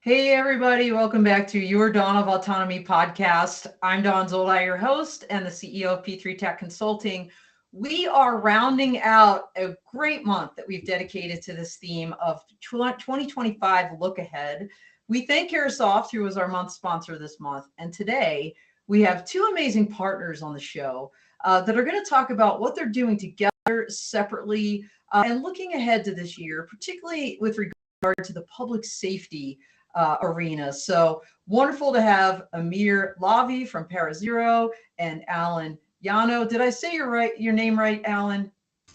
Hey, everybody, welcome back to your Dawn of Autonomy podcast. I'm Dawn Zoldi, your host and the CEO of P3 Tech Consulting. We are rounding out a great month that we've dedicated to this theme of 2025 Look Ahead. We thank Caresoft, who was our month sponsor this month. And today we have two amazing partners on the show that are going to talk about what they're doing together, separately, and looking ahead to this year, particularly with regard to the public safety arena. So wonderful to have Amir Lavi from ParaZero and Alan Yanow. Did I say your name right, Alan?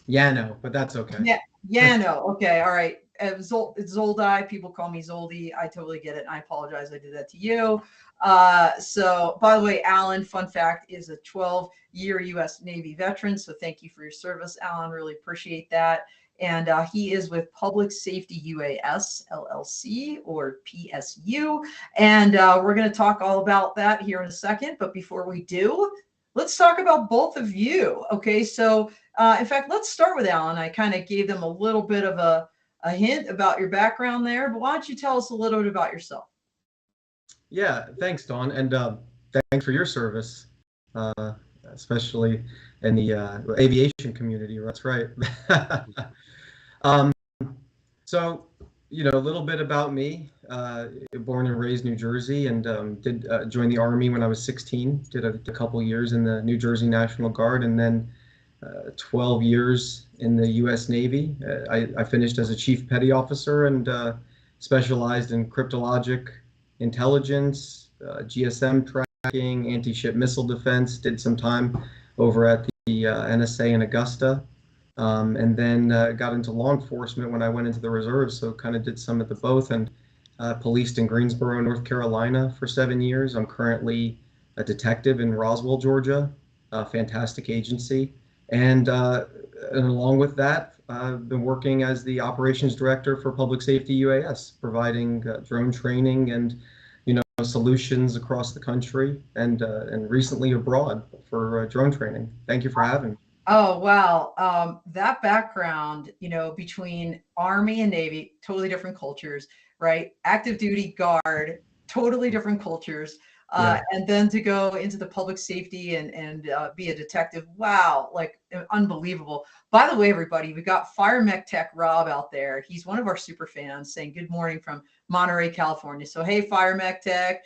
Yanow, but that's okay. Yeah, Yanow. Okay, all right. It's Zoldi. People call me Zoldi. I totally get it. I apologize. I did that to you. So, by the way, Alan, fun fact, is a 12-year U.S. Navy veteran. So, thank you for your service, Alan. Really appreciate that. And he is with Public Safety UAS LLC or PSU. And we're going to talk all about that here in a second. But before we do, let's talk about both of you. Okay, so in fact, let's start with Alan. I kind of gave them a little bit of a hint about your background there, but why don't you tell us a little bit about yourself? Yeah, thanks, Dawn, and thanks for your service, especially in the aviation community. That's right. um, so, a little bit about me. Born and raised New Jersey, and did join the Army when I was 16. Did a couple years in the New Jersey National Guard, and then 12 years in the U.S. Navy. I finished as a Chief Petty Officer and specialized in cryptologic intelligence, GSM tracking, anti-ship missile defense. Did some time over at the NSA in Augusta, and then got into law enforcement when I went into the reserves. So kind of did some of the both, and policed in Greensboro, North Carolina for 7 years. I'm currently a detective in Roswell, Georgia, a fantastic agency. And along with that, I've been working as the operations director for Public Safety UAS, providing drone training and solutions across the country, and recently abroad for drone training. Thank you for having me. Oh, wow. That background, between Army and Navy, totally different cultures, right? Active duty guard, totally different cultures. Yeah. And then to go into the public safety and be a detective. Wow, like unbelievable. By the way, everybody, we got Fire Mech Tech Rob out there. He's one of our super fans saying good morning from Monterey, California. So, hey, Fire Mech Tech.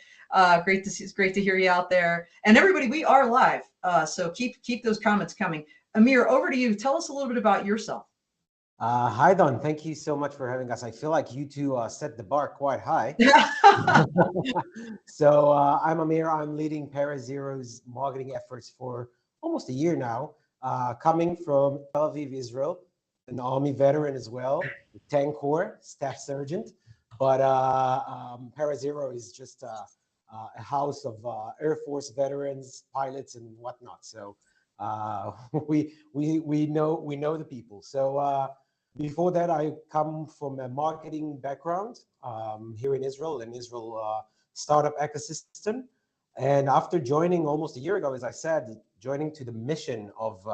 Great to see. It's great to hear you out there. And everybody, we are live. So keep those comments coming. Amir, over to you. Tell us a little bit about yourself. Hi, Don. Thank you so much for having us. I feel like you two set the bar quite high. So I'm Amir. I'm leading ParaZero's marketing efforts for almost a year now, coming from Tel Aviv, Israel, an Army veteran as well, 10 Corps, staff sergeant. But ParaZero is just a house of Air Force veterans, pilots, and whatnot. So we know the people. So before that, I come from a marketing background here in Israel startup ecosystem. And after joining almost a year ago, as I said, joining to the mission of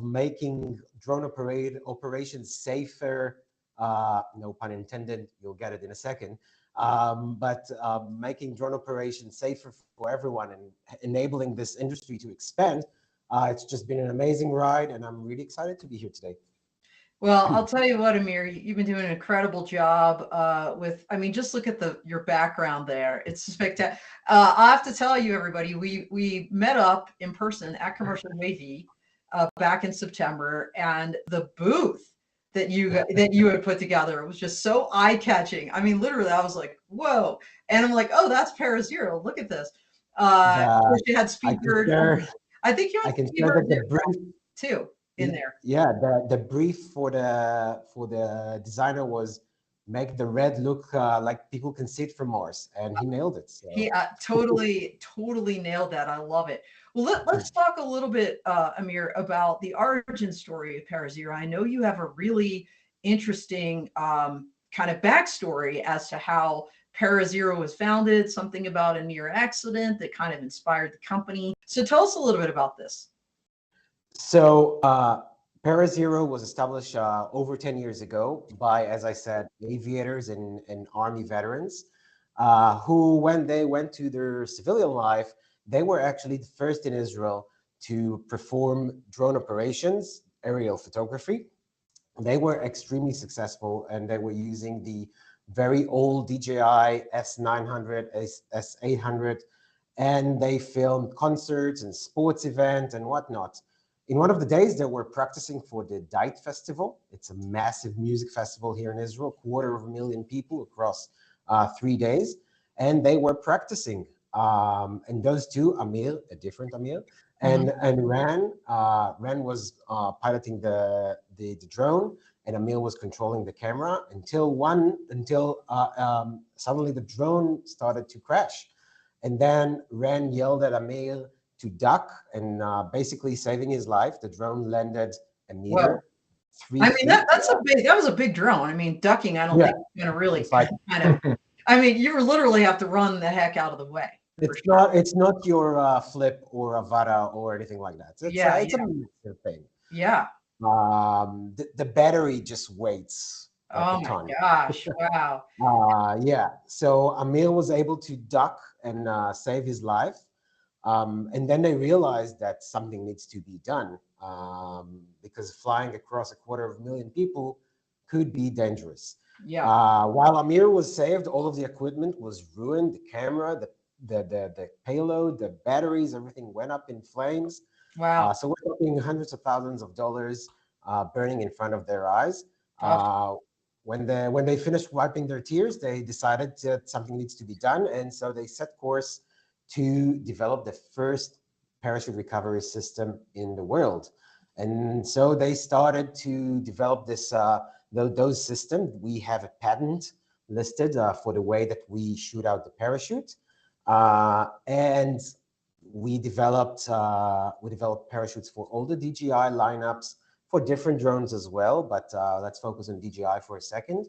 making drone operations safer, no pun intended, you'll get it in a second, but making drone operations safer for everyone and enabling this industry to expand. It's just been an amazing ride, and I'm really excited to be here today. Well, I'll tell you what, Amir, you've been doing an incredible job just look at your background there. It's spectacular. I have to tell you, everybody, we met up in person at Commercial Navy back in September, and the booth that you had put together was just so eye-catching. I mean, literally, I was like, whoa. And I'm like, oh, that's ParaZero. Look at this. You had Speedbird. I think you had Speedbird too in there. Yeah, the brief for the designer was make the red look like people can see it from Mars, and he nailed it. So. He totally nailed that. I love it. Well, let's talk a little bit, Amir, about the origin story of ParaZero. I know you have a really interesting kind of backstory as to how ParaZero was founded, something about a near accident that kind of inspired the company. So tell us a little bit about this. So ParaZero was established over 10 years ago by, as I said, aviators and Army veterans. who, when they went to their civilian life, they were actually the first in Israel to perform drone operations, aerial photography. They were extremely successful, and they were using the very old DJI S900, S800, and they filmed concerts and sports events and whatnot. In one of the days, they were practicing for the Dite Festival. It's a massive music festival here in Israel, 250,000 people across 3 days, and they were practicing. And those two, Amir, a different Amir, and Ran was piloting the drone, and Amir was controlling the camera until suddenly the drone started to crash, and then Ran yelled at Amir to duck, and basically saving his life. The drone landed a meter. I mean, that was a big drone. I mean, ducking, I don't think it's gonna really kind of. I mean, you literally have to run the heck out of the way. It's not your Flip or a Vara or anything like that. It's a massive thing. Yeah. The battery just weighs like a ton. Gosh! Wow. Yeah. So Amir was able to duck and save his life. And then they realized that something needs to be done, because flying across 250,000 people could be dangerous. Yeah. While Amir was saved, all of the equipment was ruined. The camera, the payload, the batteries, everything went up in flames. Wow. So we're talking hundreds of thousands of dollars burning in front of their eyes. When they finished wiping their tears, they decided that something needs to be done, and so they set course to develop the first parachute recovery system in the world. And so they started to develop those systems. We have a patent listed for the way that we shoot out the parachute. And we developed parachutes for all the DJI lineups, for different drones as well, but let's focus on DJI for a second.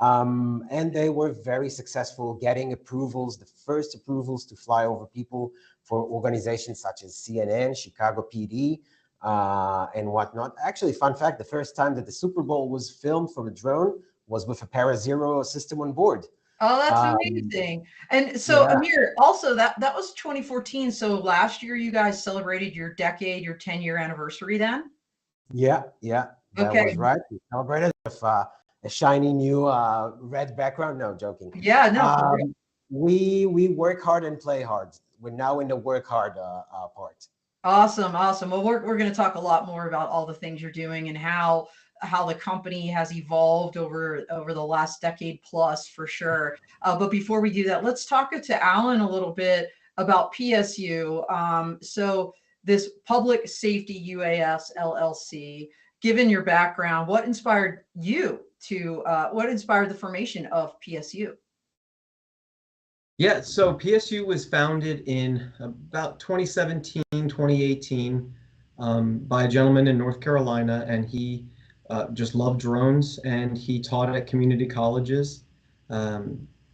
And they were very successful getting approvals, the first approvals to fly over people for organizations such as CNN, Chicago PD, and whatnot. Actually, fun fact, the first time that the Super Bowl was filmed from a drone was with a ParaZero system on board. Oh, that's amazing. And so, Amir, also that was 2014. So last year you guys celebrated your 10-year anniversary then? Yeah, that was right. We celebrated with a shiny new red background. No, joking. Yeah, no. We work hard and play hard. We're now in the work hard part. Awesome. Well, we're going to talk a lot more about all the things you're doing and how the company has evolved over the last decade plus, for sure. But before we do that, let's talk to Alan a little bit about PSU. So this Public Safety UAS LLC, given your background, what inspired the formation of PSU? Yeah, so PSU was founded in about 2017, 2018 by a gentleman in North Carolina, and he just loved drones, and he taught at community colleges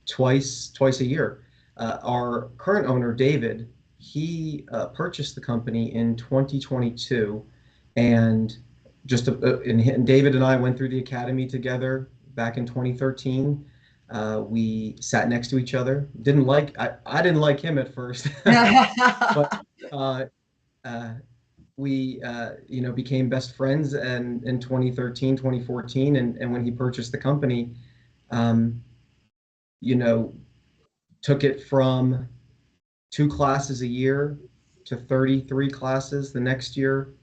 twice a year. Our current owner, David, he purchased the company in 2022, and and David and I went through the academy together back in 2013. We sat next to each other. I didn't like him at first, but we became best friends, and in 2013, 2014, and when he purchased the company, took it from 2 classes a year to 33 classes the next year,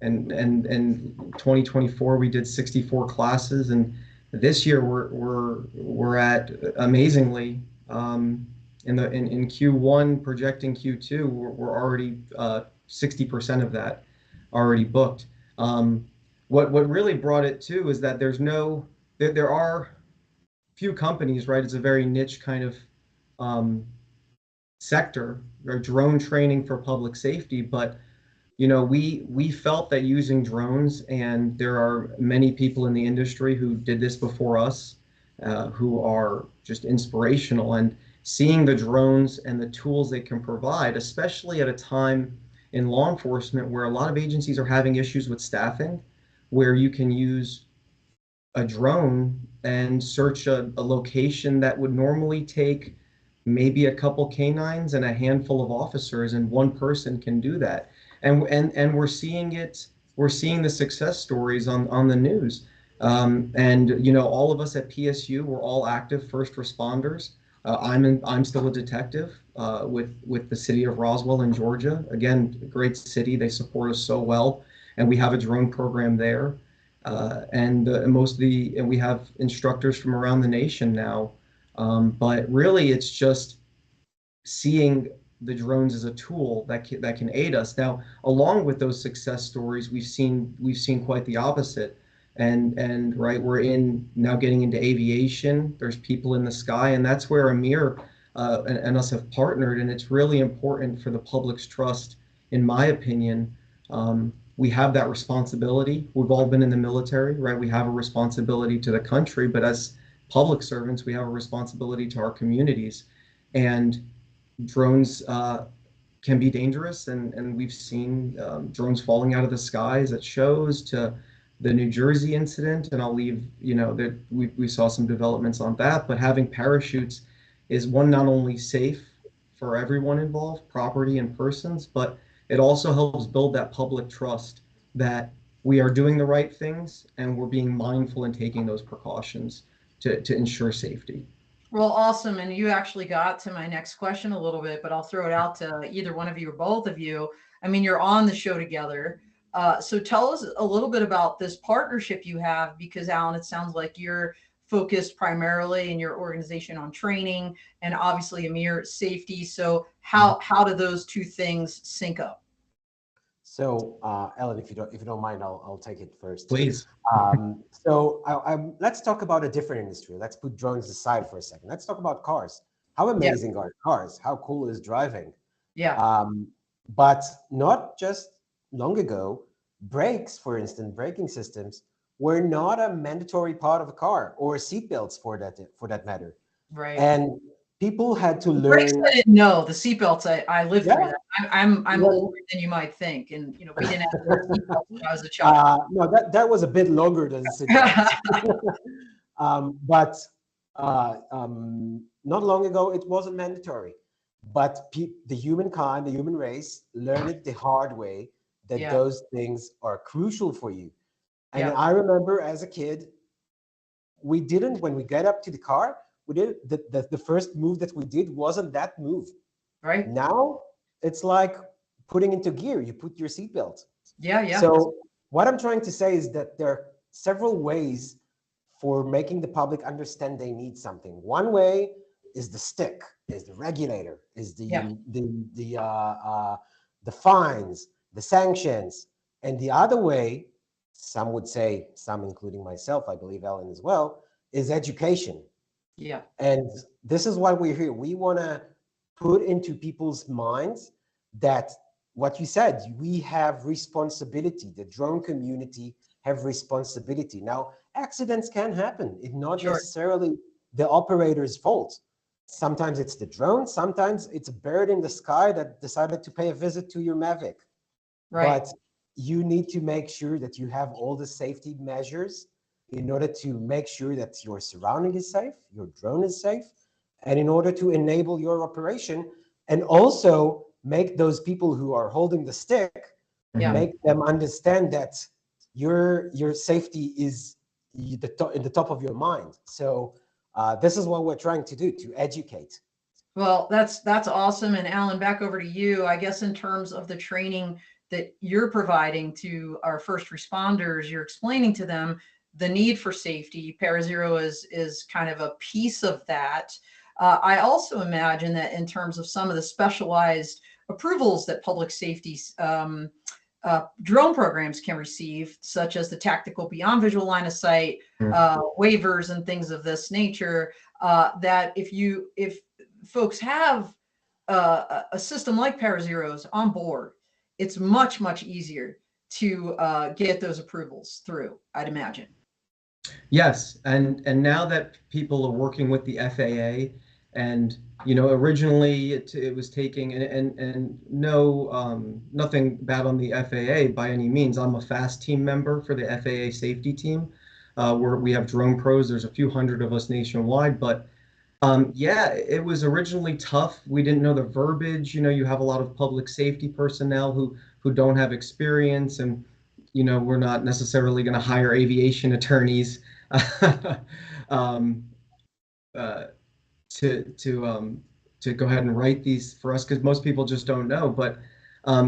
and 2024 we did 64 classes, and this year we're at, amazingly, in Q1 projecting Q2, we're already 60% of that already booked. What really brought it too is that there are few companies, right? It's a very niche kind of sector, or drone training for public safety, but we felt that using drones, and there are many people in the industry who did this before us, who are just inspirational, and seeing the drones and the tools they can provide, especially at a time in law enforcement where a lot of agencies are having issues with staffing, where you can use a drone and search a location that would normally take maybe a couple canines and a handful of officers, and one person can do that. And we're seeing it. We're seeing the success stories on the news. And you know, all of us at PSU, we're all active first responders. I'm still a detective with the city of Roswell in Georgia. Again, a great city. They support us so well, and we have a drone program there. And we have instructors from around the nation now. But really, it's just seeing the drones as a tool that can aid us. Now, along with those success stories, we've seen quite the opposite. And right, we're now getting into aviation. There's people in the sky, and that's where Amir and us have partnered. And it's really important for the public's trust, in my opinion. We have that responsibility. We've all been in the military, right? We have a responsibility to the country, but as public servants, we have a responsibility to our communities. And drones can be dangerous, and we've seen drones falling out of the skies at shows, to the New Jersey incident, and I'll leave, you know, that we saw some developments on that. But having parachutes is, one, not only safe for everyone involved, property and persons, but it also helps build that public trust that we are doing the right things and we're being mindful and taking those precautions to ensure safety. Well, awesome. And you actually got to my next question a little bit, but I'll throw it out to either one of you or both of you. I mean, you're on the show together. So tell us a little bit about this partnership you have, because Alan, it sounds like you're focused primarily in your organization on training, and obviously Amir, safety. So how do those two things sync up? So, Ellen, if you don't mind, I'll take it first. Please. Let's talk about a different industry. Let's put drones aside for a second. Let's talk about cars. How amazing are cars? How cool is driving? Yeah. But not just long ago, brakes, for instance, braking systems were not a mandatory part of a car, or seatbelts for that matter. Right. And people had to Brakes, learn. I didn't know. The seatbelts, I lived through that. I'm Well, older than you might think, and you know, we didn't have seatbelts when I was a child. No, that was a bit longer than seatbelts. But not long ago, it wasn't mandatory. But the human race, learned it the hard way, that those things are crucial for you. And I remember as a kid, when we get up to the car, the first move that we did wasn't that move. Right. Now it's like putting into gear. You put your seatbelt. Yeah. So what I'm trying to say is that there are several ways for making the public understand they need something. One way is the stick, is the regulator, is the fines, the sanctions, and the other way, some would say, some including myself, I believe Ellen as well, is education. Yeah. And this is why we're here. We want to put into people's minds that what you said, we have responsibility. The drone community have responsibility. Now, accidents can happen. It's not necessarily the operator's fault. Sometimes it's the drone. Sometimes it's a bird in the sky that decided to pay a visit to your Mavic. Right. But you need to make sure that you have all the safety measures in order to make sure that your surrounding is safe, your drone is safe, and in order to enable your operation, and also make those people who are holding the stick, make them understand that your safety is in the top of your mind. So this is what we're trying to do, to educate. Well, that's awesome. And Alan, back over to you. I guess in terms of the training that you're providing to our first responders, you're explaining to them the need for safety. ParaZero is kind of a piece of that. I also imagine that in terms of some of the specialized approvals that public safety drone programs can receive, such as the tactical beyond visual line of sight, waivers and things of this nature, that if folks have a system like ParaZero's on board, it's much, much easier to get those approvals through, I'd imagine. Yes, and now that people are working with the FAA, and you know, originally it was taking, and no, nothing bad on the FAA by any means. I'm a FAST team member for the FAA safety team, where we have drone pros. There's a few hundred of us nationwide, but Yeah, it was originally tough. We didn't know the verbiage. You know, you have a lot of public safety personnel who don't have experience, and we're not necessarily going to hire aviation attorneys um, uh, to go ahead and write these for us because most people just don't know. But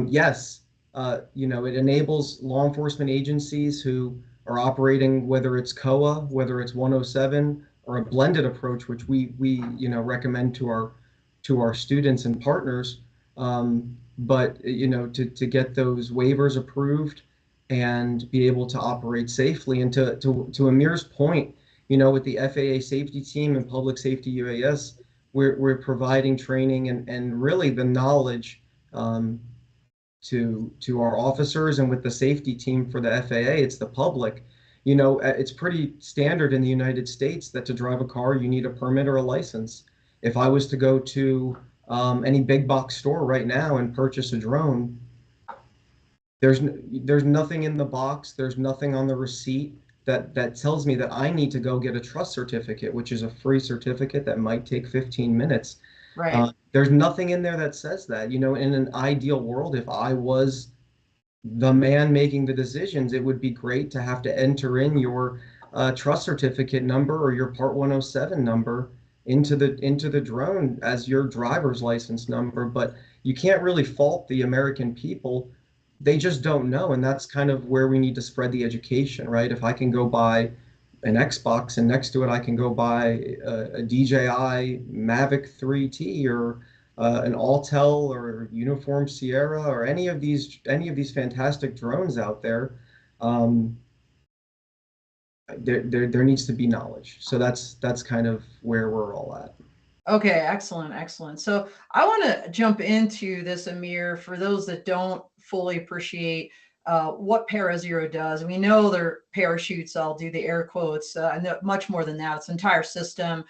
yes, it enables law enforcement agencies who are operating, whether it's COA, whether it's 107, or a blended approach, which we recommend to our students and partners. But to get those waivers approved and be able to operate safely, and to Amir's point, with the FAA safety team and public safety UAS, we're providing training and really the knowledge um, to our officers, and with the safety team for the FAA, it's the public. It's pretty standard in the United States that to drive a car, you need a permit or a license. If I was to go to any big box store right now and purchase a drone, there's nothing in the box, there's nothing on the receipt that tells me that I need to go get a trust certificate, which is a free certificate that might take 15 minutes. Right. There's nothing in there that says that. In an ideal world, if I was the man making the decisions, it would be great to have to enter in your trust certificate number or your Part 107 number into the drone as your driver's license number. But you can't really fault the American people. They just don't know, and that's kind of where we need to spread the education, right? If I can go buy an Xbox and next to it I can go buy a DJI Mavic 3T or an Autel or Uniform Sierra or any of these fantastic drones out there, there needs to be knowledge. So that's kind of where we're all at. Okay, excellent, excellent. So I want to jump into this, Amir, for those that don't fully appreciate what ParaZero does. We know they're parachutes. I'll do the air quotes. I know much more than that. It's an entire system.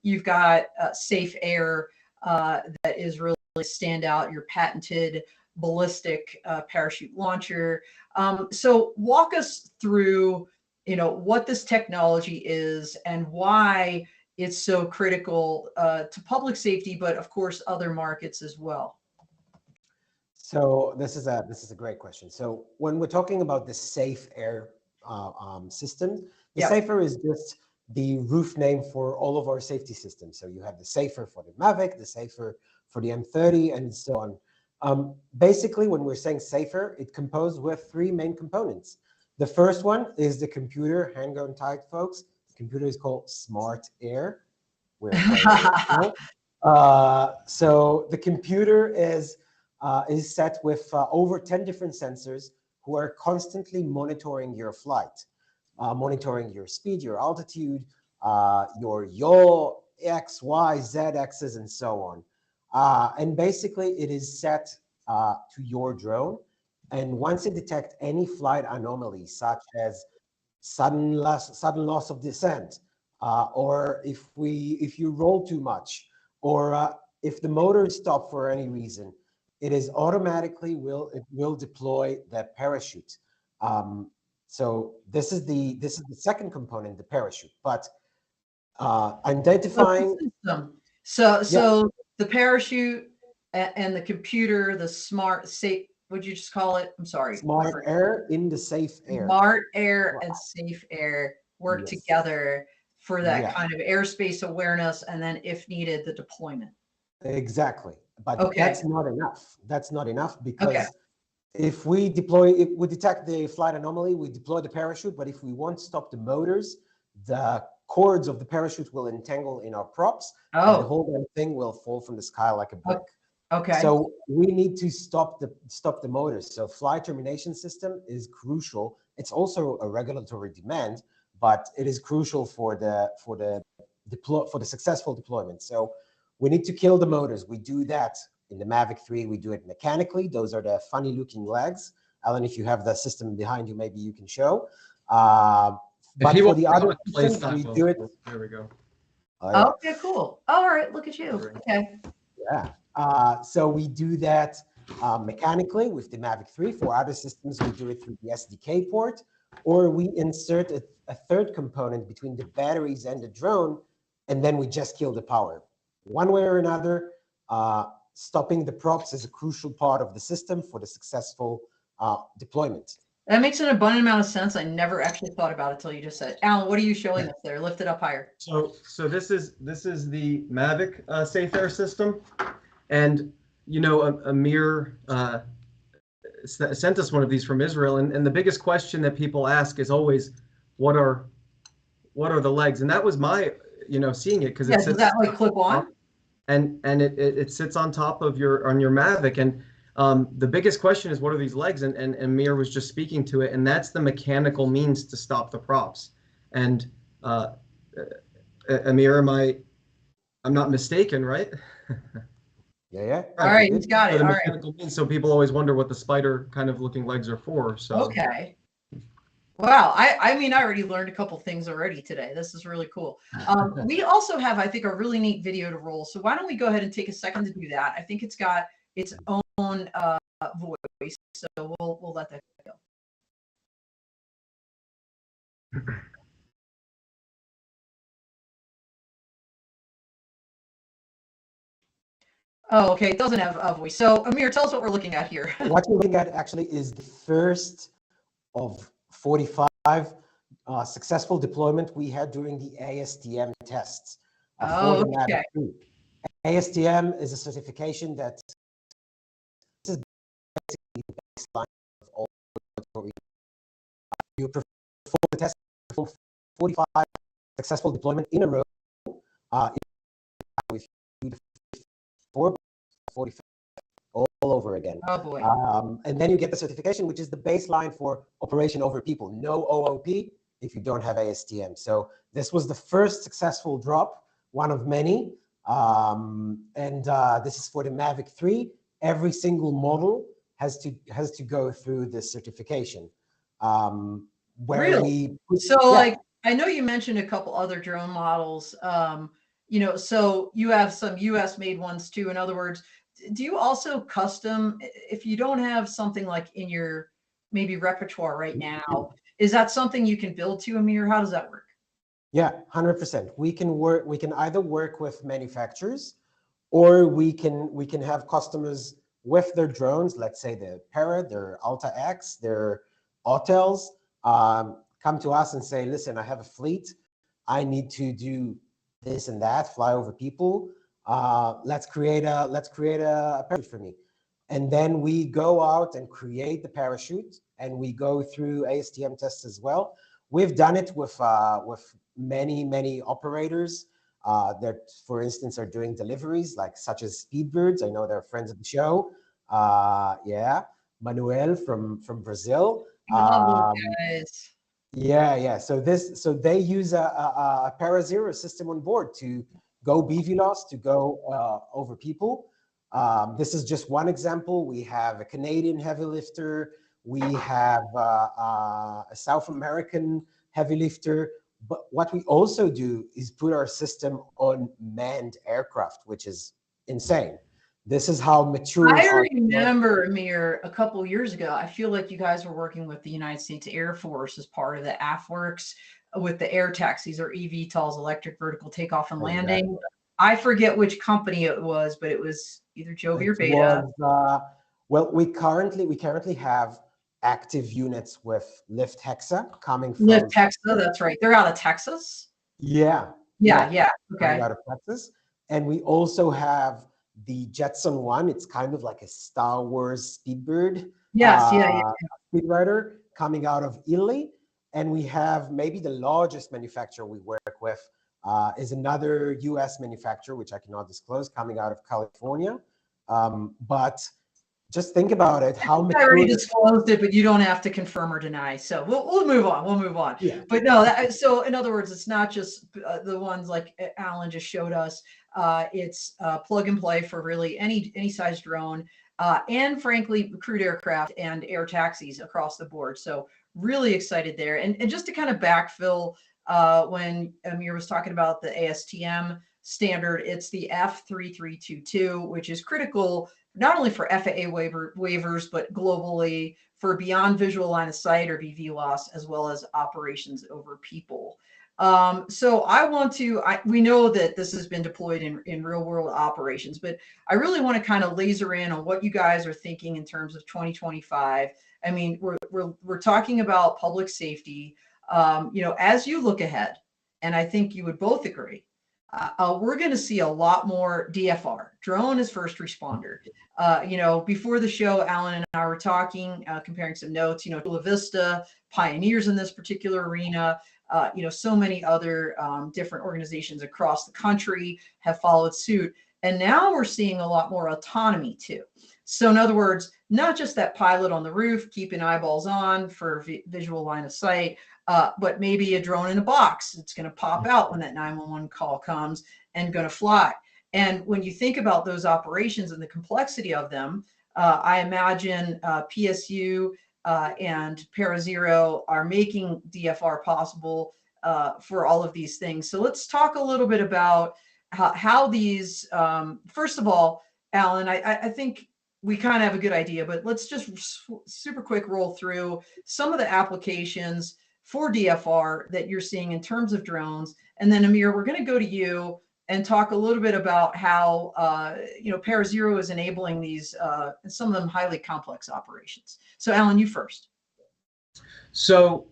You've got Safe Air that is really stand out. Your patented ballistic parachute launcher. So walk us through, what this technology is and why it's so critical to public safety, but of course other markets as well. So this is a great question. So when we're talking about the Safe Air system, the Yep. Safer is just the roof name for all of our safety systems. So you have the Safer for the Mavic, the Safer for the M30, and so on. Basically, when we're saying Safer, it composed with three main components. The first one is the computer. Hang on tight, folks. The computer is called Smart Air. We're so the computer is set with over 10 different sensors who are constantly monitoring your flight, monitoring your speed, your altitude, your yaw, X, Y, Z axis, and so on. And basically, it is set to your drone. And once it detects any flight anomaly, such as sudden loss of descent, or if you roll too much, or if the motor stops for any reason, it is automatically will deploy the parachute. So this is the second component, the parachute. But identifying. So the parachute and the computer, the smart safe. Would you just call it? I'm sorry. Smart Air in the Safe Air. Smart Air and Safe Air work together for that kind of airspace awareness, and then if needed, the deployment. Exactly. But that's not enough. That's not enough because if we detect the flight anomaly, we deploy the parachute, but if we won't stop the motors, the cords of the parachute will entangle in our props, and the whole damn thing will fall from the sky like a brick. Okay. So we need to stop the motors. So flight termination system is crucial. It's also a regulatory demand, but it is crucial for the successful deployment. So we need to kill the motors. We do that in the Mavic 3. We do it mechanically. Those are the funny looking legs. Alan, if you have the system behind you, maybe you can show. But for the other systems, we do it. There we go. Okay, cool. All right, look at you. Okay. Yeah. So we do that mechanically with the Mavic 3. For other systems, we do it through the SDK port, or we insert a third component between the batteries and the drone and then we just kill the power. One way or another, stopping the props is a crucial part of the system for the successful deployment. That makes an abundant amount of sense. I never actually thought about it until you just said. Alan, what are you showing us there? Lift it up higher. So this is the Mavic safe air system, and you know, Amir sent us one of these from Israel, and the biggest question that people ask is always, what are the legs? And that was my, you know, seeing it because does that like clip on? And it sits on top of your Mavic, and the biggest question is, what are these legs? And Amir was just speaking to it, and that's the mechanical means to stop the props. And Amir, I'm not mistaken, right? Yeah. All right, he's got it. The All mechanical means, so people always wonder what the spider kind of looking legs are for. So okay. Wow, I mean, I already learned a couple things already today. This is really cool. We also have, I think, a really neat video to roll. So why don't we go ahead and take a second to do that? I think it's got its own voice, so we'll let that go. Oh, okay. It doesn't have a voice. So Amir, tell us what we're looking at here. What you're looking at actually is the first of 45 successful deployment we had during the ASTM tests. Oh, okay. ASTM is a certification that is basically the baseline of all you perform the test, perform 45 successful deployment in a row. If you do the 45 all over again. Oh boy. And then you get the certification, which is the baseline for operation over people. No OOP if you don't have ASTM. So this was the first successful drop, one of many. This is for the Mavic 3. Every single model has to go through this certification. Really? Like, I know you mentioned a couple other drone models. You know, so you have some US made ones too. In other words, do you also custom, if you don't have something like in your maybe repertoire right now, is that something you can build to, Amir? How does that work? Yeah, 100%. We can either work with manufacturers, or we can have customers with their drones, let's say their Para, their Alta X, their Autels, come to us and say, listen, I have a fleet. I need to do this and that, fly over people. Let's create a parachute for me. And then we go out and create the parachute, and we go through ASTM tests as well. We've done it with many operators that, for instance, are doing deliveries, like such as Speedbirds. I know they're friends of the show. Yeah, Manuel from Brazil. Guys. Yeah. So they use a ParaZero system on board to go BVLOS, to go over people. This is just one example. We have a Canadian heavy lifter. We have a South American heavy lifter. But what we also do is put our system on manned aircraft, which is insane. This is how mature. I remember, Amir, a couple of years ago, I feel like you guys were working with the United States Air Force as part of the AFWorks with the air taxis, or eVTOLs, electric vertical takeoff and landing. Exactly. I forget which company it was, but it was either Joby or Beta. Well, we currently have active units with Lift Hexa coming from Lift Hexa. That's right. They're out of Texas. Yeah. Okay. Out of Texas, and we also have the Jetson One. It's kind of like a Star Wars Speedbird. Yes. Speedrider coming out of Italy, and we have maybe the largest manufacturer we work with is another US manufacturer, which I cannot disclose, coming out of California. But just think about it. How much I already disclosed it, but you don't have to confirm or deny. So we'll move on. We'll move on. Yeah. But no, so in other words, it's not just the ones like Alan just showed us. It's plug and play for really any size drone, and frankly, crewed aircraft and air taxis across the board. So really excited there. And just to kind of backfill, when Amir was talking about the ASTM standard, it's the F3322, which is critical not only for FAA waivers, but globally for beyond visual line of sight, or BVLOS, as well as operations over people. So we know that this has been deployed in real world operations, but I really want to kind of laser in on what you guys are thinking in terms of 2025. I mean, we're talking about public safety. As you look ahead, and I think you would both agree, we're going to see a lot more DFR, drone as first responder. Before the show, Alan and I were talking, comparing some notes. Chula Vista, pioneers in this particular arena. So many other different organizations across the country have followed suit. And now we're seeing a lot more autonomy too. So in other words, not just that pilot on the roof, keeping eyeballs on for visual line of sight, but maybe a drone in a box. It's going to pop out when that 911 call comes and going to fly. And when you think about those operations and the complexity of them, I imagine PSU and ParaZero are making DFR possible for all of these things. So let's talk a little bit about how these, first of all, Alan, I think we kind of have a good idea, but let's just super quick roll through some of the applications for DFR that you're seeing in terms of drones. And then Amir, we're going to go to you and talk a little bit about how ParaZero is enabling these, some of them highly complex operations. So Alan, you first. So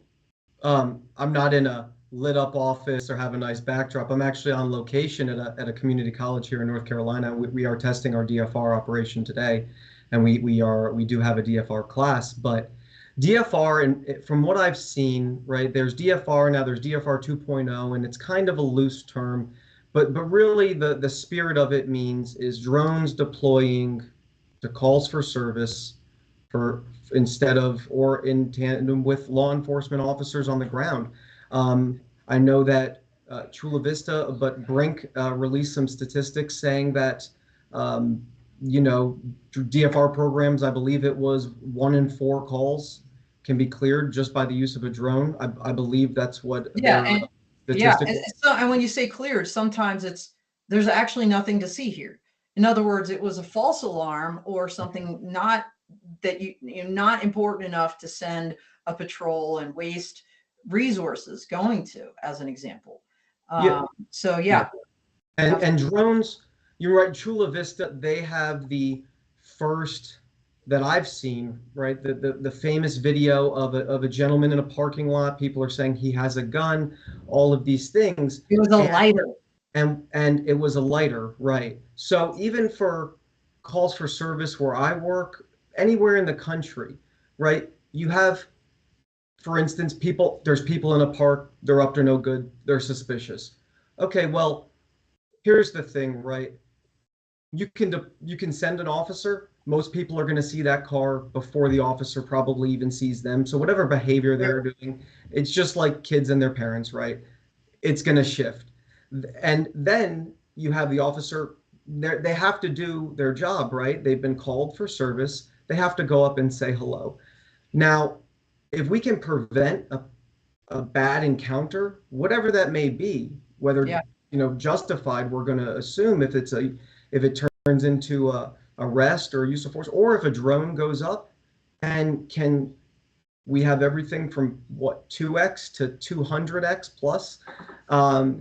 I'm not in a lit up office or have a nice backdrop. I'm actually on location at a community college here in North Carolina. We are testing our DFR operation today, and we do have a DFR class. But DFR, and from what I've seen, right, there's DFR now. There's DFR 2.0, and it's kind of a loose term. But really, the spirit of it is drones deploying to calls for service instead of or in tandem with law enforcement officers on the ground. I know that Chula Vista, but Brink released some statistics saying that DFR programs, I believe it was 1 in 4 calls can be cleared just by the use of a drone. I believe that's what. Yeah. And when you say cleared, sometimes there's actually nothing to see here. In other words, it was a false alarm or something not important enough to send a patrol and waste resources going to, as an example. So yeah. And drones, you're right. Chula Vista, they have the first that I've seen, right? The famous video of a gentleman in a parking lot. People are saying he has a gun, all of these things. It was a lighter. And it was a lighter, right? So even for calls for service where I work, anywhere in the country, right? You have, for instance, there's people in a park, they're up to no good, they're suspicious. Okay, well, here's the thing, right? You can send an officer. Most people are going to see that car before the officer probably even sees them. So whatever behavior they're doing, it's just like kids and their parents, right? It's going to shift. And then you have the officer, they have to do their job, right? They've been called for service. They have to go up and say hello. Now, if we can prevent a bad encounter, whatever that may be, whether justified, we're going to assume if it turns into a arrest or use of force, or if a drone goes up, and we have everything from 2x to 200x plus,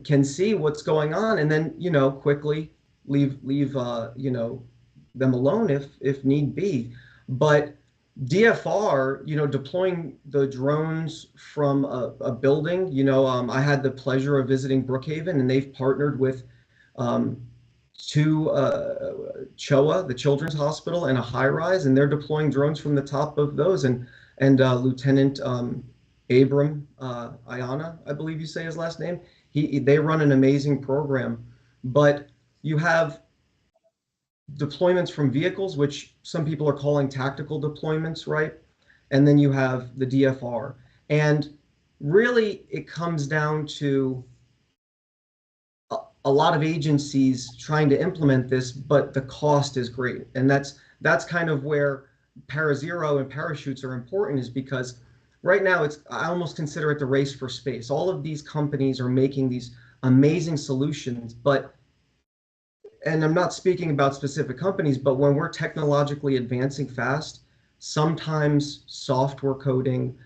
can see what's going on, and then quickly leave them alone if need be. But DFR, deploying the drones from a building, I had the pleasure of visiting Brookhaven, and they've partnered with CHOA, the Children's Hospital, and a high-rise, and they're deploying drones from the top of those. And Lieutenant Abram Ayana, I believe you say his last name, they run an amazing program. But you have deployments from vehicles, which some people are calling tactical deployments, right? And then you have the DFR. And really, it comes down to a lot of agencies trying to implement this, but the cost is great. And that's kind of where ParaZero and parachutes are important, is because right now I almost consider it the race for space. All of these companies are making these amazing solutions, and I'm not speaking about specific companies, but when we're technologically advancing fast, sometimes software coding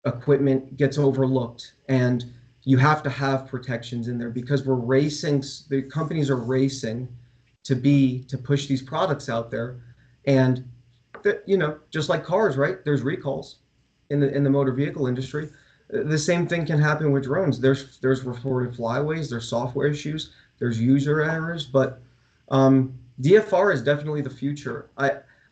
equipment gets overlooked. And you have to have protections in there because we're racing. The companies are racing to push these products out there, and just like cars, right? There's recalls in the motor vehicle industry. The same thing can happen with drones. There's reported flyaways, there's software issues, there's user errors, but DFR is definitely the future.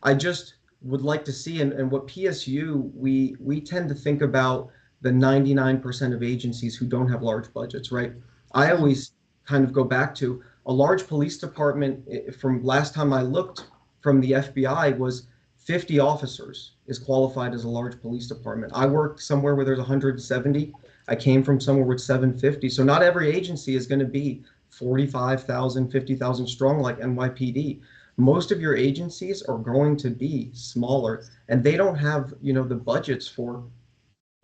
I just would like to see, and what PSU, we tend to think about the 99% of agencies who don't have large budgets, right? I always kind of go back to a large police department from last time I looked from the FBI was 50 officers is qualified as a large police department. I work somewhere where there's 170. I came from somewhere with 750. So not every agency is going to be 45,000, 50,000 strong like NYPD. Most of your agencies are going to be smaller, and they don't have, the budgets for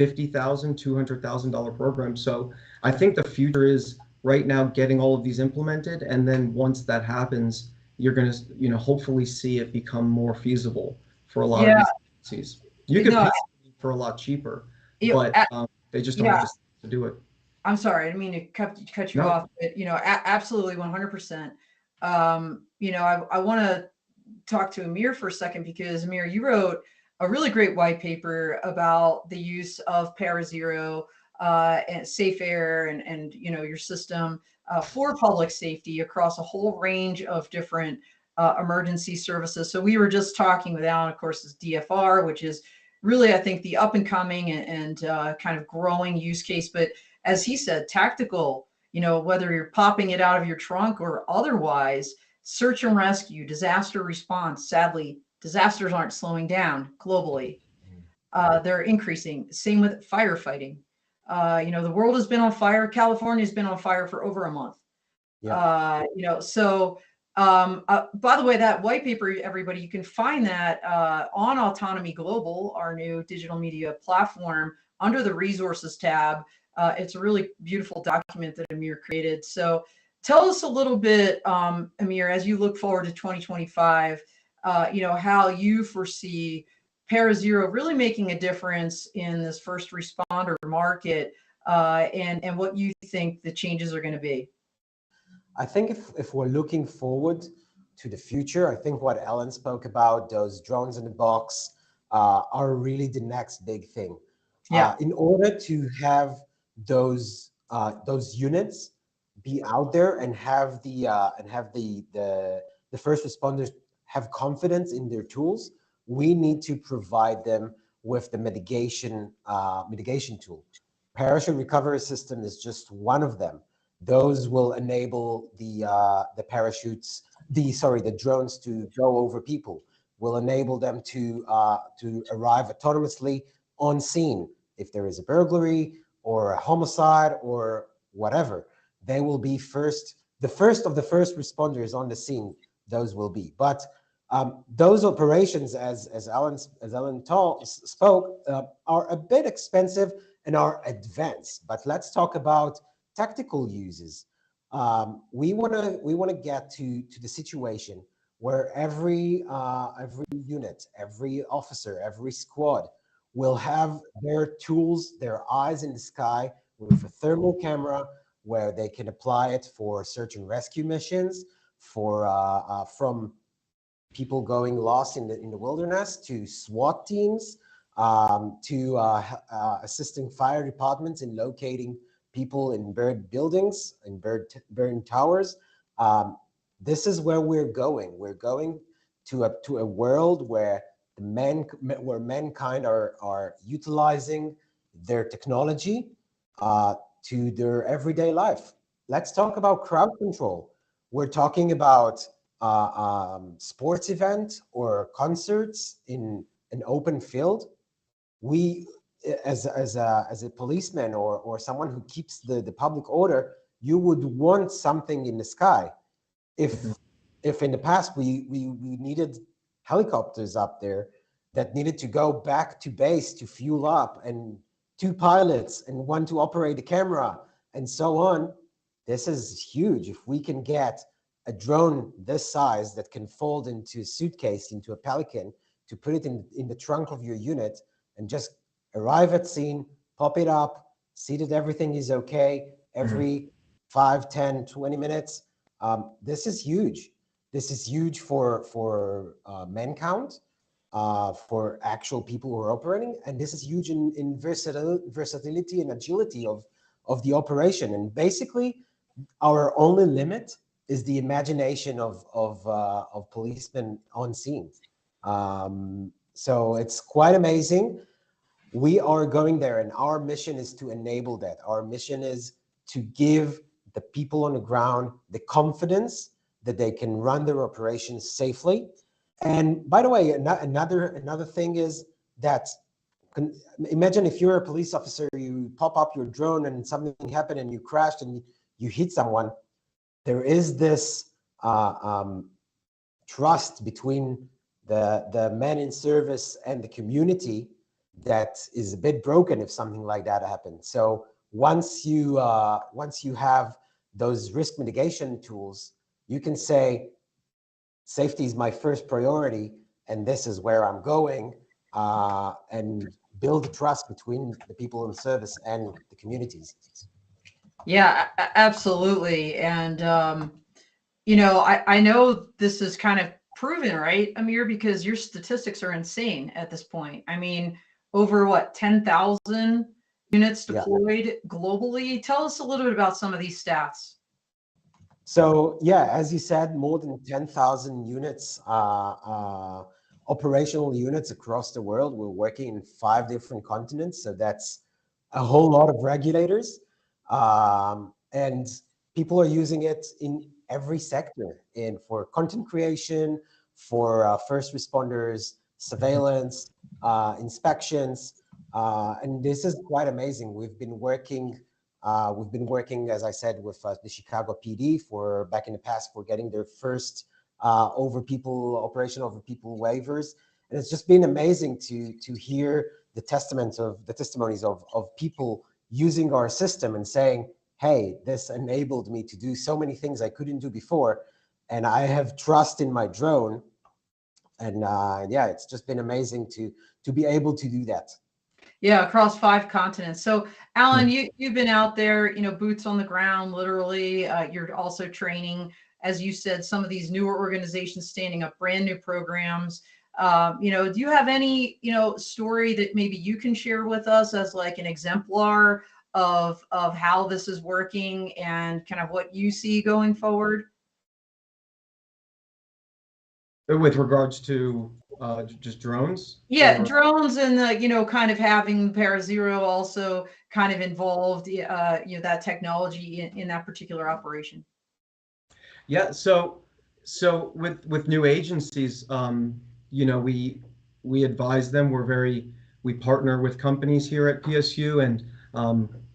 $50,000, $200,000 programs. So I think the future is right now getting all of these implemented, and then once that happens, you're going to, hopefully see it become more feasible for a lot of these agencies. You could pay for a lot cheaper, but they just don't have the to do it. I'm sorry, I didn't mean to cut you off, but absolutely 100%. I want to talk to Amir for a second, because Amir, you wrote a really great white paper about the use of ParaZero and Safe Air and your system for public safety across a whole range of different emergency services. So we were just talking with Alan, of course, is DFR, which is really, I think, the up and coming and kind of growing use case. But as he said, tactical, whether you're popping it out of your trunk or otherwise, search and rescue, disaster response. Sadly, disasters aren't slowing down globally. They're increasing. Same with firefighting. The world has been on fire. California's been on fire for over a month. Yeah. By the way, that white paper, everybody, you can find that on Autonomy Global, our new digital media platform, under the resources tab. It's a really beautiful document that Amir created. So tell us a little bit, Amir, as you look forward to 2025, how you foresee ParaZero really making a difference in this first responder market, and what you think the changes are going to be. I think if we're looking forward to the future, I think what Ellen spoke about, those drones in the box, are really the next big thing. Yeah. In order to have those units be out there and have the first responders have confidence in their tools, we need to provide them with the mitigation tool. Parachute recovery system is just one of them. Those will enable the drones to go over people, will enable them to arrive autonomously on scene. If there is a burglary or a homicide or whatever, they will be the first of the first responders on the scene. Those will be. But those operations, as Ellen spoke, are a bit expensive and are advanced. But let's talk about tactical uses. We want to get to the situation where every unit, every officer, every squad will have their tools, their eyes in the sky with a thermal camera, where they can apply it for search and rescue missions, from people going lost in the wilderness, to SWAT teams, to assisting fire departments in locating people in burned buildings, in burned towers. This is where we're going. We're going to a world where mankind are utilizing their technology to their everyday life. Let's talk about crowd control. We're talking about sports event or concerts in an open field. We, as a policeman or someone who keeps the public order, you would want something in the sky. If in the past we needed helicopters up there that needed to go back to base to fuel up, and 2 pilots and 1 to operate the camera and so on, this is huge. If we can get a drone this size that can fold into a suitcase, into a Pelican, to put it in the trunk of your unit and just arrive at scene, pop it up, see that everything is okay every 5, 10, 20 minutes. This is huge. This is huge for man count, for actual people who are operating, and this is huge in versatility and agility of the operation. And basically, our only limit is the imagination of policemen on scene. So it's quite amazing. We are going there, and our mission is to enable that. Our mission is to give the people on the ground the confidence that they can run their operations safely. And by the way, another thing is that, imagine if you're a police officer, you pop up your drone and something happened and you crashed and you hit someone. There is this trust between the men in service and the community that is a bit broken if something like that happens. So once you have those risk mitigation tools, you can say, safety is my first priority, and this is where I'm going, and build trust between the people in service and the communities. Yeah, absolutely. And, I know this is kind of proven, right, Amir, because your statistics are insane at this point. I mean, over what, 10,000 units deployed globally? Tell us a little bit about some of these stats. So yeah, as you said, more than 10,000 units, operational units across the world. We're working in 5 different continents, so that's a whole lot of regulators. And people are using it in every sector, for content creation, for first responders, surveillance, inspections, and this is quite amazing. We've been working, as I said, with the Chicago PD back in the past for getting their first operation over people waivers, and it's just been amazing to hear the testimonies of people using our system and saying, hey, this enabled me to do so many things I couldn't do before, and I have trust in my drone. And yeah, it's just been amazing to be able to do that. Yeah, across 5 continents. So, Alan, you've been out there, boots on the ground, literally. You're also training, as you said, some of these newer organizations standing up brand new programs. Do you have any, story that maybe you can share with us as like an exemplar of how this is working and kind of what you see going forward? With regards to just drones? Yeah, drones and the, kind of having ParaZero also kind of involved, that technology in that particular operation. Yeah, so with new agencies, we advise them. We partner with companies here at PSU, and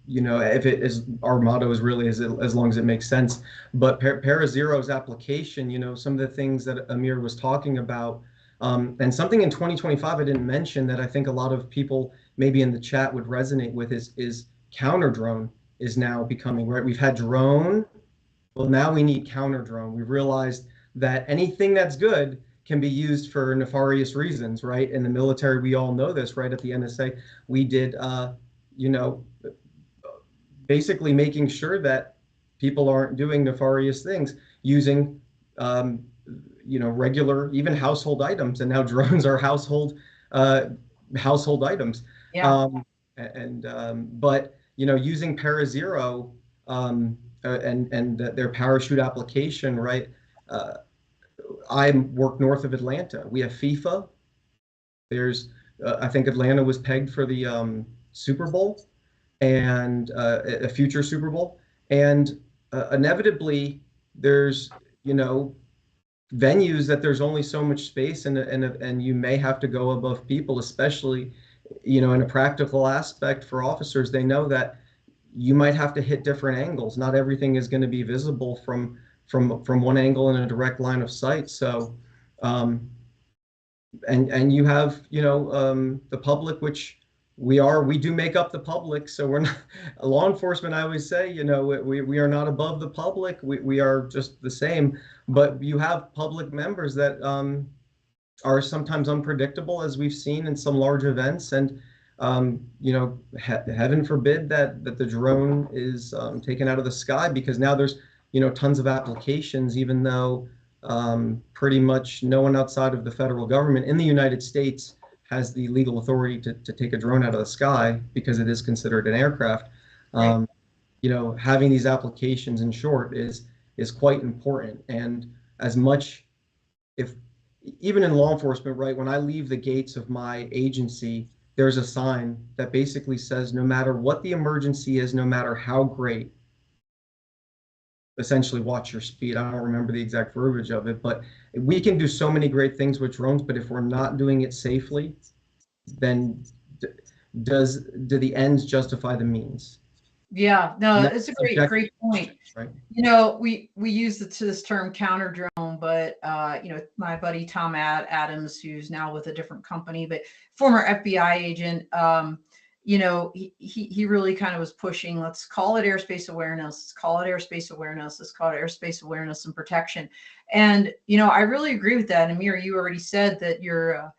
if it is, our motto is really as long as it makes sense. But ParaZero's application, some of the things that Amir was talking about, and something in 2025 I didn't mention that I think a lot of people maybe in the chat would resonate with is counter drone is now becoming, right? We've had drone, well, now we need counter drone. We've realized that anything that's good can be used for nefarious reasons, right? In the military, we all know this, right? At the NSA, we did, basically making sure that people aren't doing nefarious things using, regular, even household items. And now drones are household items. Yeah. But using ParaZero, and their parachute application, right? I work north of Atlanta. We have FIFA. There's, I think Atlanta was pegged for the Super Bowl, and a future Super Bowl. And inevitably, there's, venues that there's only so much space, and you may have to go above people, especially, in a practical aspect for officers. They know that you might have to hit different angles. Not everything is going to be visible from one angle in a direct line of sight. So, and you have, the public, which we do make up the public. So we're not law enforcement. I always say, we are not above the public. We are just the same. But you have public members that are sometimes unpredictable, as we've seen in some large events. And heaven forbid that the drone is taken out of the sky, because now there's, tons of applications, even though pretty much no one outside of the federal government in the United States has the legal authority to take a drone out of the sky because it is considered an aircraft. Right. Having these applications, in short, is quite important. And as much, if even in law enforcement, right, when I leave the gates of my agency, there's a sign that basically says, no matter what the emergency is, no matter how great, essentially watch your speed. I don't remember the exact verbiage of it, but we can do so many great things with drones, but if we're not doing it safely, then do the ends justify the means? Yeah, no, And it's a that's subjective, great point. right? We use this term counter drone, but my buddy Tom Adams, who's now with a different company, but former FBI agent, he really kind of was pushing, let's call it airspace awareness, let's call it airspace awareness, let's call it airspace awareness and protection. And I really agree with that. Amir, you already said that your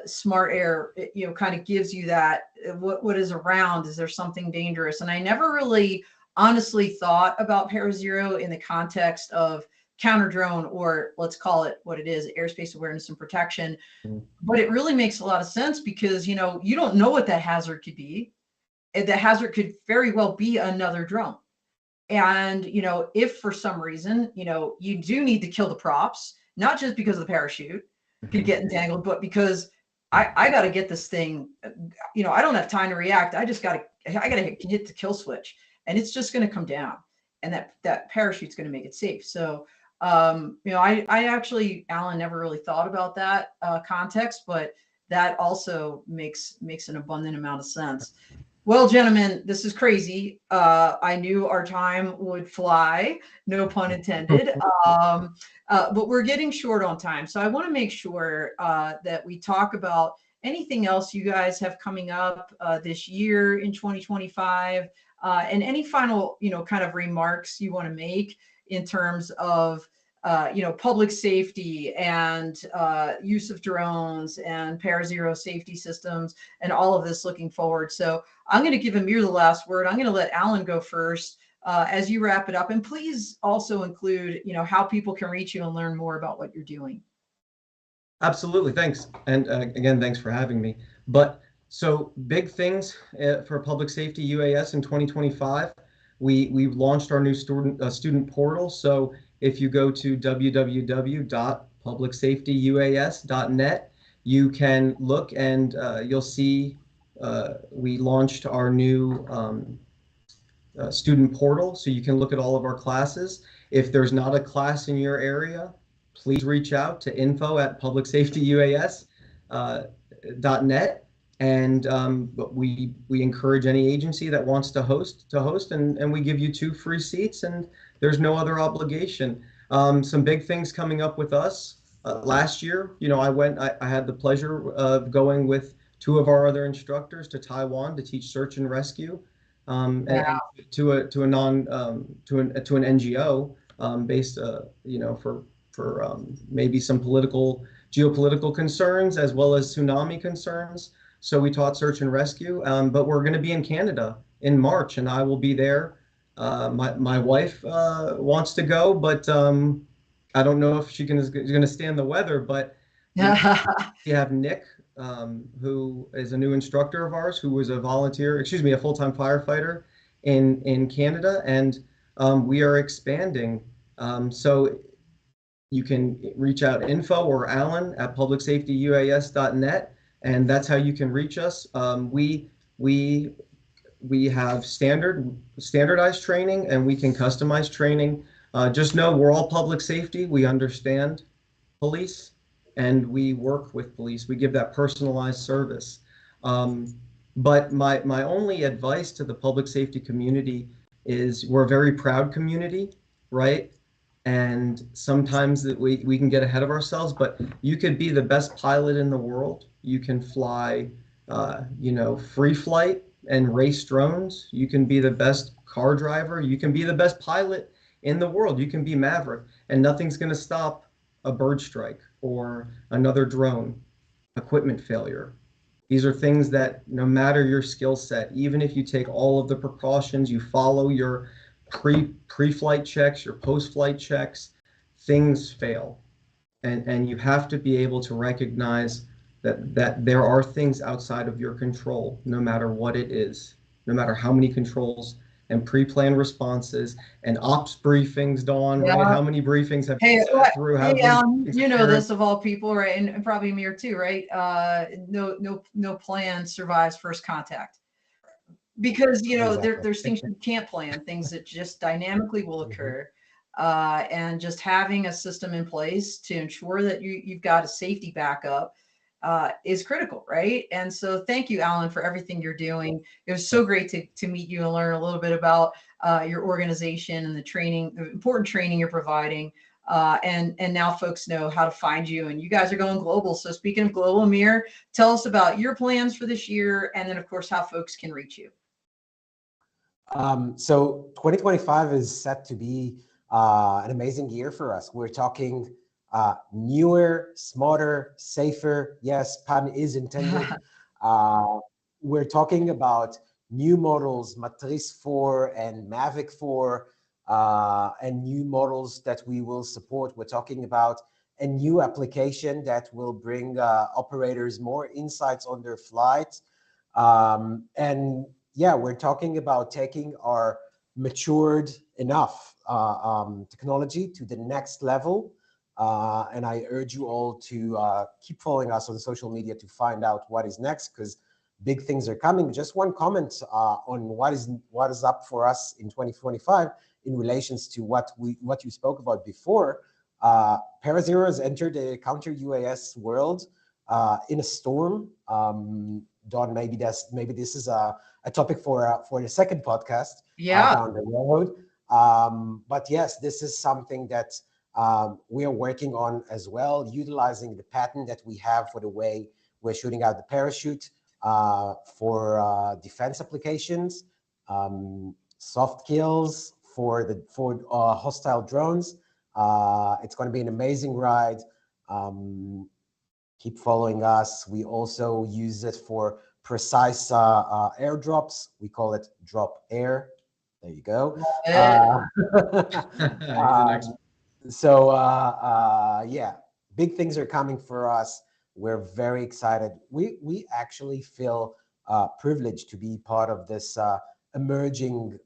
smart air, kind of gives you that, what is around, is there something dangerous? And I never really honestly thought about ParaZero in the context of counter drone, or let's call it what it is, airspace awareness and protection. Mhm. But it really makes a lot of sense because, you don't know what that hazard could be. And the hazard could very well be another drone. And, if for some reason, you do need to kill the props, not just because of the parachute could get entangled, but because I got to get this thing, I don't have time to react. I got to hit the kill switch, and it's just going to come down, and that parachute's going to make it safe. So, I actually, Alan, never really thought about that context, but that also makes an abundant amount of sense. Well, gentlemen, this is crazy. I knew our time would fly, no pun intended. But we're getting short on time. So I want to make sure that we talk about anything else you guys have coming up this year in 2025, and any final, kind of remarks you want to make in terms of, public safety and use of drones and ParaZero safety systems and all of this looking forward. So I'm going to give Amir the last word. I'm going to let Alan go first as you wrap it up. And please also include, how people can reach you and learn more about what you're doing. Absolutely, thanks. And again, thanks for having me. But so big things for public safety UAS in 2025. We've launched our new student portal. So if you go to www.publicsafetyuas.net, you can look and you'll see we launched our new student portal, so you can look at all of our classes. If there's not a class in your area, please reach out to info@publicsafetyuas.net. And we encourage any agency that wants to host, and we give you 2 free seats, and there's no other obligation. Some big things coming up with us. Last year, I had the pleasure of going with 2 of our other instructors to Taiwan to teach search and rescue, and to an NGO based, for maybe some geopolitical concerns as well as tsunami concerns. So we taught search and rescue, but we're going to be in Canada in March, and I will be there. My wife wants to go, but I don't know if she's going to stand the weather. But we have Nick, who is a new instructor of ours, who was a full-time firefighter in Canada, and we are expanding. So you can reach out info or Alan at publicsafetyuas.net, and that's how you can reach us. We have standardized training, and we can customize training. Just know we're all public safety. We understand police, and we work with police. We give that personalized service. But my only advice to the public safety community is we're a very proud community, right? And sometimes that we can get ahead of ourselves, but you could be the best pilot in the world. You can fly, free flight and race drones. You can be the best car driver. You can be the best pilot in the world. You can be Maverick, and nothing's going to stop a bird strike or another drone, equipment failure. These are things that no matter your skill set, even if you take all of the precautions, you follow your pre-flight checks, your post-flight checks, things fail. And you have to be able to recognize that there are things outside of your control, no matter what it is, no matter how many controls and pre-planned responses and ops briefings, Dawn, right? Yeah. How many briefings have Hey, you sat through? How hey, many Alan, you know experienced? this of all people, right? And probably Amir too, right? No plan survives first contact. Because Exactly. there's things you can't plan, things that just dynamically will Mhm. occur, and just having a system in place to ensure that you've got a safety backup is critical, right? And so thank you, Alan, for everything you're doing. It was so great to meet you and learn a little bit about your organization and the important training you're providing. And now folks know how to find you, and you guys are going global. So speaking of global, Amir, tell us about your plans for this year, and then of course how folks can reach you. So 2025 is set to be an amazing year for us. We're talking newer, smarter, safer. Yes, pun is intended. Uh, we're talking about new models, Matrice 4 and Mavic 4, and new models that we will support. We're talking about a new application that will bring operators more insights on their flights. And yeah, we're talking about taking our matured enough technology to the next level. And I urge you all to keep following us on social media to find out what is next, because big things are coming. Just one comment on what is up for us in 2025 in relations to what you spoke about before. ParaZero has entered the counter UAS world in a storm. Don, maybe this is a topic for the second podcast Yeah. down the road. But yes, this is something that we are working on as well, utilizing the patent that we have for the way we're shooting out the parachute for defense applications, soft kills for hostile drones. It's going to be an amazing ride. Keep following us. We also use it for precise airdrops. We call it drop air. There you go. He's an expert. Yeah, big things are coming for us. We're very excited. We actually feel privileged to be part of this emerging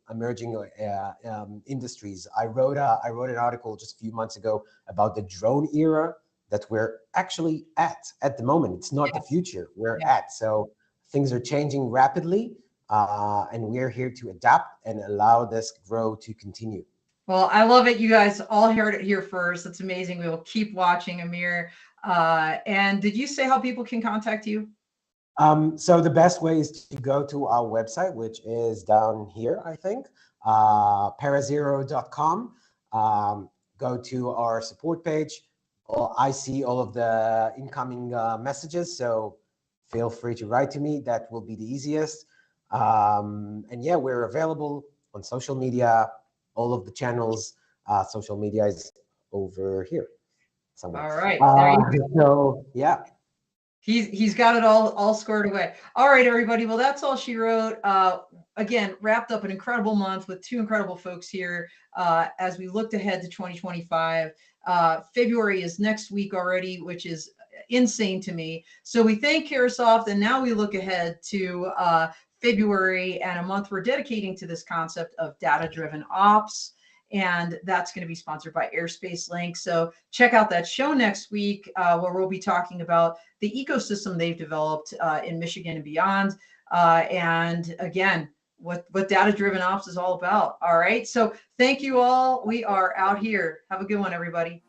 industries. I wrote an article just a few months ago about the drone era that we're actually at the moment. It's not the future. We're at. So things are changing rapidly, and we're here to adapt and allow this growth to continue. Well, I love it. You guys all heard it here first. It's amazing. We will keep watching, Amir. And did you say how people can contact you? So the best way is to go to our website, which is down here, I think, ParaZero.com. Go to our support page. I see all of the incoming messages, so feel free to write to me. That will be the easiest. And yeah, we're available on social media, all of the channels. Social media is over here somewhere. All right. There you go. So yeah. He's got it all squared away. All right, everybody. Well, that's all she wrote. Again, wrapped up an incredible month with two incredible folks here as we looked ahead to 2025. February is next week already, which is insane to me. So we thank Caresoft, and now we look ahead to February and a month we're dedicating to this concept of data-driven ops. And that's going to be sponsored by Airspace Link. So check out that show next week where we'll be talking about the ecosystem they've developed in Michigan and beyond. And again, what data-driven ops is all about. All right. So thank you all. We are out here. Have a good one, everybody.